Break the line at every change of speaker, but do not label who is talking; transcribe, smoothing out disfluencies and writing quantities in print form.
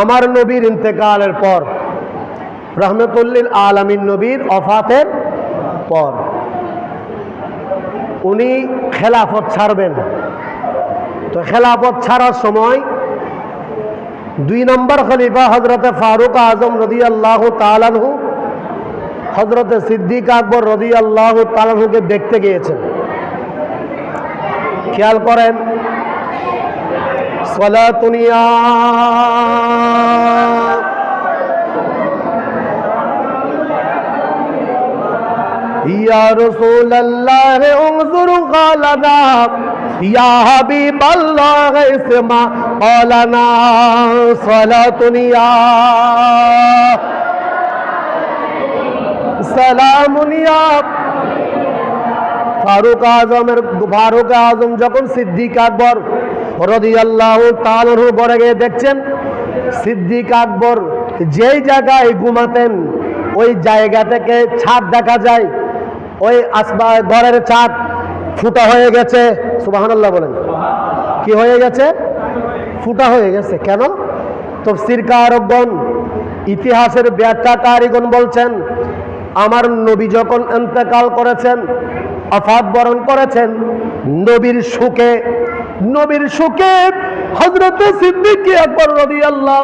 আমার নবীর ইন্তেকালের পর, রহমতুল্লিল আলামিন নবীর ওফাতের পর উনি খেলাফত ছাড়বেন। তো খেলাফত ছাড়ার সময় 2 নম্বর খলিফা হযরতে ফারুক আজম রাদিয়াল্লাহু তাআলা আনহু হযরতে সিদ্দিক আকবর রাদিয়াল্লাহু তাআলা আনহুকে দেখতে গিয়েছেন। খেয়াল করেন, সালাতুন ইয়া রাসূলুল্লাহ উনজুরু ক্বালানা ইয়া হাবিবাল্লাহ ইসমা ক্বালানা সালাতুন ইয়া সালামুন ইয়া। ফারুক আজম যখন সিদ্দিক আকবর রাদিয়াল্লাহু তাআলা আনহু বড় গিয়ে দেখছেন সিদ্দিক আকবর যেই জায়গায় ঘুমাতেন ওই জায়গা থেকে ছাদ দেখা যায়, ওই ঘরের ছাদ ফুটা হয়ে গেছে। সুবহানাল্লাহ বলেন। কি হয়ে গেছে? ফুটা হয়ে গেছে। কেন? তাফসীরকারগণ, ইতিহাসের ব্যাখ্যাকারীগণ বলছেন, আমার নবী যখন ইন্তেকাল করেছেন, ওফাত বরণ করেছেন, নবীর শোকে হযরত সিদ্দিক আকবর রাদিয়াল্লাহু